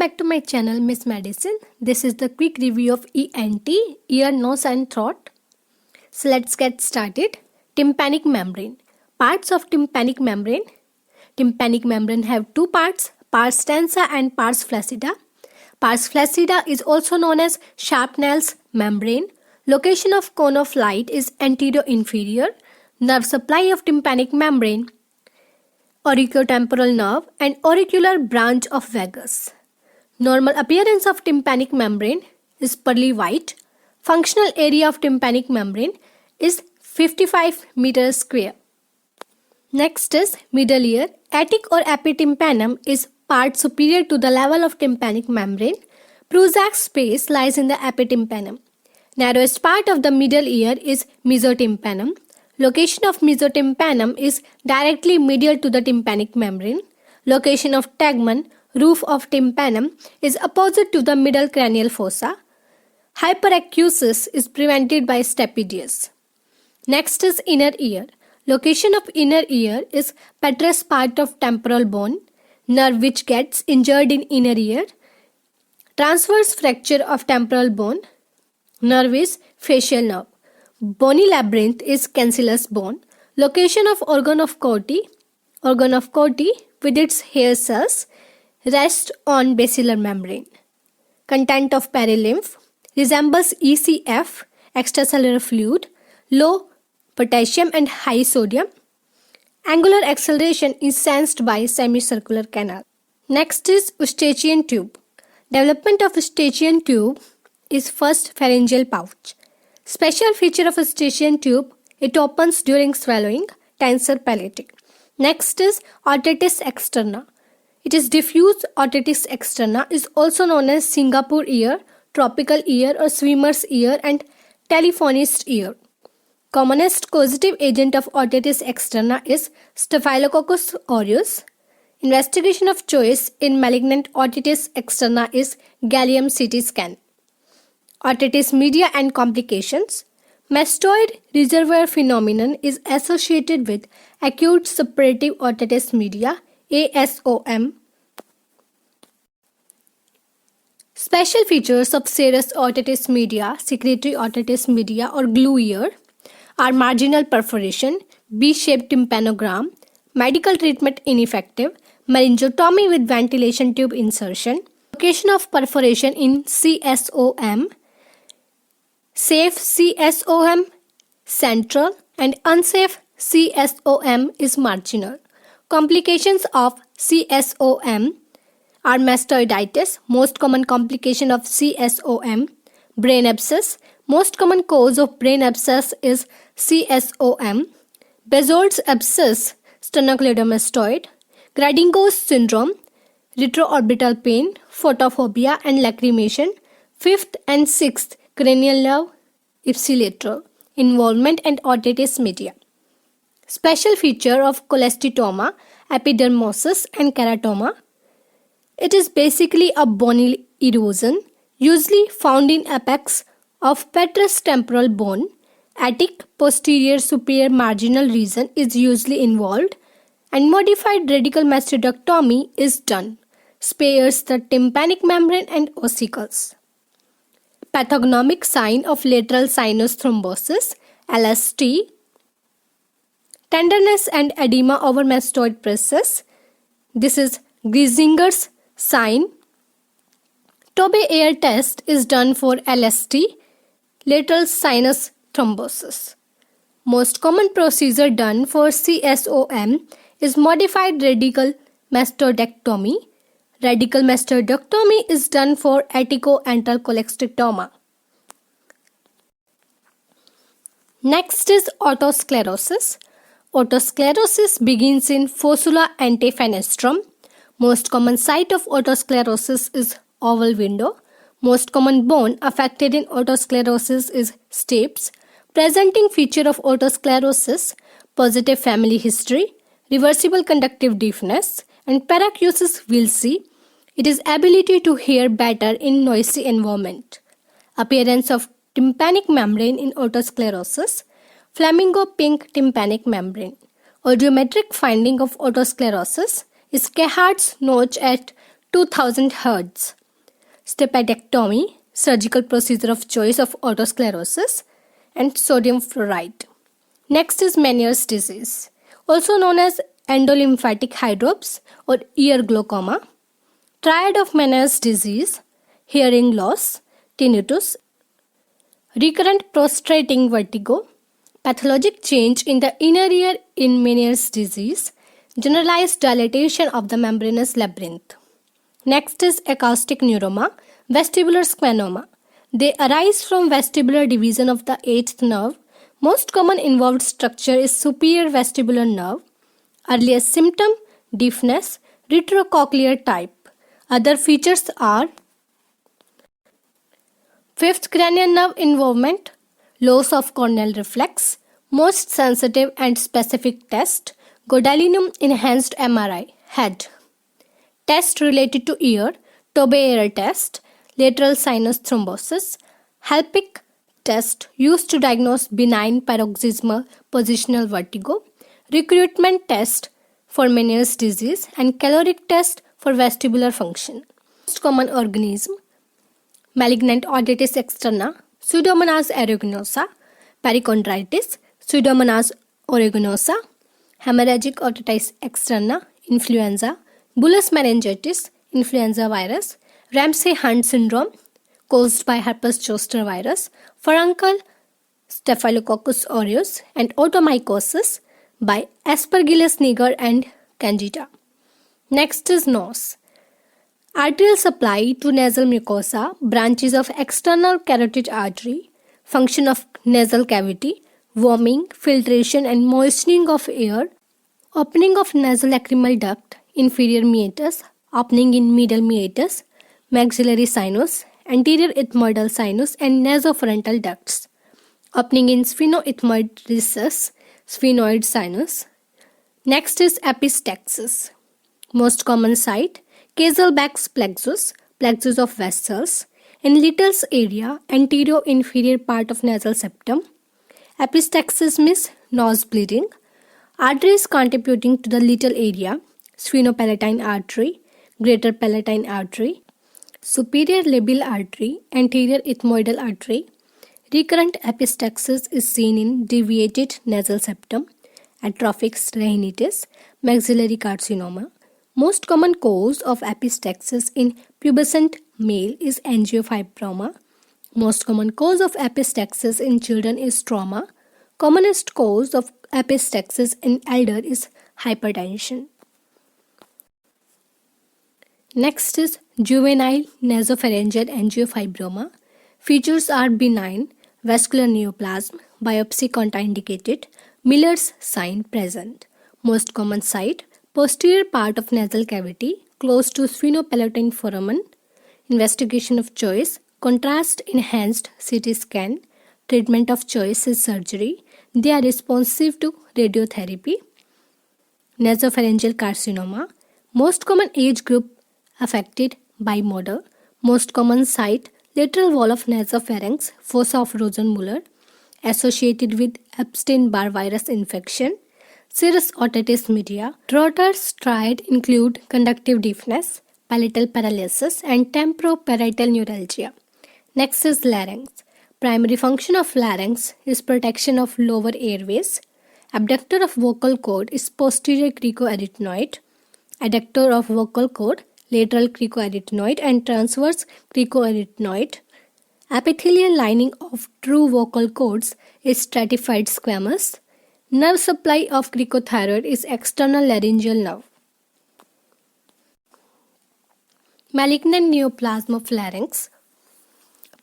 back to my channel Miss Medicine. This is the quick review of ENT, ear, nose and throat. So let's get started. Tympanic membrane. Parts of tympanic membrane. Tympanic membrane have two parts, pars tensa and pars flaccida. Pars flaccida is also known as Sharpnell's membrane. Location of cone of light is anterior-inferior. Nerve supply of tympanic membrane. Auriculotemporal nerve and auricular branch of vagus. Normal appearance of tympanic membrane is pearly white. Functional area of tympanic membrane is 55 meters square. Next is middle ear. Attic or epitympanum is part superior to the level of tympanic membrane. Prusac space lies in the epitympanum. Narrowest part of the middle ear is mesotympanum. Location of mesotympanum is directly medial to the tympanic membrane. Location of tegmen, roof of tympanum, is opposite to the middle cranial fossa. Hyperacusis is prevented by stapedius. Next is inner ear. Location of inner ear is petrous part of temporal bone, nerve which gets injured in inner ear. Transverse fracture of temporal bone, nerve is facial nerve. Bony labyrinth is cancellous bone. Location of organ of Corti with its hair cells rests on basilar membrane. Content of perilymph resembles ECF, extracellular fluid, low potassium and high sodium. Angular acceleration is sensed by semicircular canal. Next is Eustachian tube. Development of Eustachian tube is first pharyngeal pouch. Special feature of Eustachian tube, it opens during swallowing, tensor palatal. Next is otitis externa. It is diffuse otitis externa, is also known as Singapore ear, tropical ear or swimmer's ear and telephonist ear. Commonest causative agent of otitis externa is Staphylococcus aureus. Investigation of choice in malignant otitis externa is gallium CT scan. Otitis media and complications. Mastoid reservoir phenomenon is associated with acute suppurative otitis media, ASOM. Special features of serous otitis media, secretory otitis media or glue ear are marginal perforation, B-shaped tympanogram, medical treatment ineffective, laryngotomy with ventilation tube insertion, location of perforation in CSOM, safe CSOM, central and unsafe CSOM is marginal. Complications of CSOM are mastoiditis, most common complication of CSOM, brain abscess, most common cause of brain abscess is CSOM, Bezold's abscess, sternocleidomastoid, Gradingos syndrome, retroorbital pain, photophobia and lacrimation, 5th and 6th cranial nerve, ipsilateral, involvement and otitis media. Special feature of cholesteatoma, epidermosis and keratoma. It is basically a bony erosion, usually found in apex of petrous temporal bone. Attic posterior superior marginal region is usually involved and modified radical mastectomy is done. Spares the tympanic membrane and ossicles. Pathognomic sign of lateral sinus thrombosis, LST. Tenderness and edema over mastoid process. This is Greisinger's sign. Tobbe air test is done for LST, lateral sinus thrombosis. Most common procedure done for CSOM is modified radical mastodectomy. Radical mastodectomy is done for attico-antral cholesteatoma. Next is otosclerosis. Otosclerosis begins in fossula antefenestrum. Most common site of otosclerosis is oval window. Most common bone affected in otosclerosis is stapes. Presenting feature of otosclerosis, positive family history, reversible conductive deafness, and paracusis Wilsey. It is ability to hear better in noisy environment. Appearance of tympanic membrane in otosclerosis, flamingo pink tympanic membrane. Audiometric finding of otosclerosis is Cahardt's notch at 2000 Hz. Stapedectomy, surgical procedure of choice of atherosclerosis, and sodium fluoride. Next is Meniere's disease, also known as endolymphatic hydrops or ear glaucoma. Triad of Meniere's disease, hearing loss, tinnitus, recurrent prostrating vertigo, pathologic change in the inner ear in Meniere's disease, generalized dilatation of the membranous labyrinth. Next is acoustic neuroma, vestibular schwannoma. They arise from vestibular division of the eighth nerve. Most common involved structure is superior vestibular nerve. Earliest symptom, deafness, retrocochlear type. Other features are fifth cranial nerve involvement, loss of corneal reflex, most sensitive and specific test, gadolinium enhanced MRI, head. Test related to ear, Tobey-Error test, lateral sinus thrombosis, Halpic test used to diagnose benign paroxysmal positional vertigo, recruitment test for Meniere's disease, and caloric test for vestibular function. Most common organism, malignant otitis externa, Pseudomonas aeruginosa, perichondritis, Pseudomonas aeruginosa, hemorrhagic otitis externa, influenza, bullous meningitis, influenza virus, Ramsay-Hunt syndrome caused by herpes zoster virus, furuncle Staphylococcus aureus, and otomycosis by Aspergillus niger and candida. Next is nose. Arterial supply to nasal mucosa, branches of external carotid artery, function of nasal cavity, warming, filtration and moistening of air, opening of nasolacrimal duct, inferior meatus, opening in medial meatus, maxillary sinus, anterior ethmoidal sinus and nasopharyngeal ducts, opening in sphenoethmoid recess, sphenoid sinus. Next is epistaxis. Most common site, Caselback's plexus, plexus of Wessels, in Little's area, anterior inferior part of nasal septum. Epistaxis means nose bleeding. Arteries contributing to the Little area, sphenopalatine artery, greater palatine artery, superior labial artery, anterior ethmoidal artery. Recurrent epistaxis is seen in deviated nasal septum, atrophic rhinitis, maxillary carcinoma. Most common cause of epistaxis in pubescent male is angiofibroma. Most common cause of epistaxis in children is trauma. Commonest cause of epistaxis in elder is hypertension. Next is juvenile nasopharyngeal angiofibroma. Features are benign, vascular neoplasm, biopsy contraindicated, Miller's sign present. Most common site, posterior part of nasal cavity, close to sphenopalatine foramen. Investigation of choice, contrast enhanced CT scan. Treatment of choice is surgery. They are responsive to radiotherapy. Nasopharyngeal carcinoma. Most common age group affected bimodal. Most common site, lateral wall of nasopharynx, fossa of Rosenmuller, associated with Epstein-Barr virus infection. Serous otitis media. Trotter's triad include conductive deafness, palatal paralysis, and temporoparietal neuralgia. Next is larynx. Primary function of larynx is protection of lower airways. Abductor of vocal cord is posterior cricoarytenoid. Adductor of vocal cord, lateral cricoarytenoid and transverse cricoarytenoid. Epithelial lining of true vocal cords is stratified squamous. Nerve supply of cricothyroid is external laryngeal nerve. Malignant neoplasm of larynx.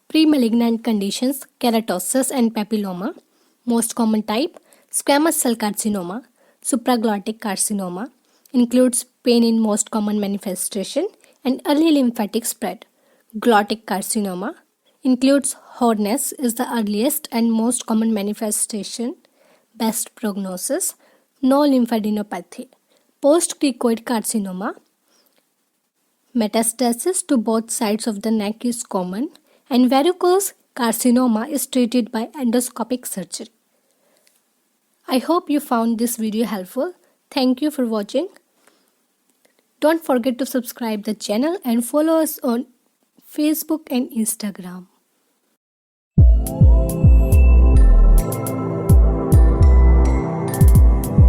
Pre-malignant conditions, keratosis and papilloma. Most common type, squamous cell carcinoma. Supraglottic carcinoma. Includes pain in most common manifestation and early lymphatic spread. Glottic carcinoma. Includes hoarseness is the earliest and most common manifestation. Best prognosis. No lymphadenopathy. Post-cricoid carcinoma. Metastasis to both sides of the neck is common, and varicose carcinoma is treated by endoscopic surgery. I hope you found this video helpful. Thank you for watching. Don't forget to subscribe the channel and follow us on Facebook and Instagram.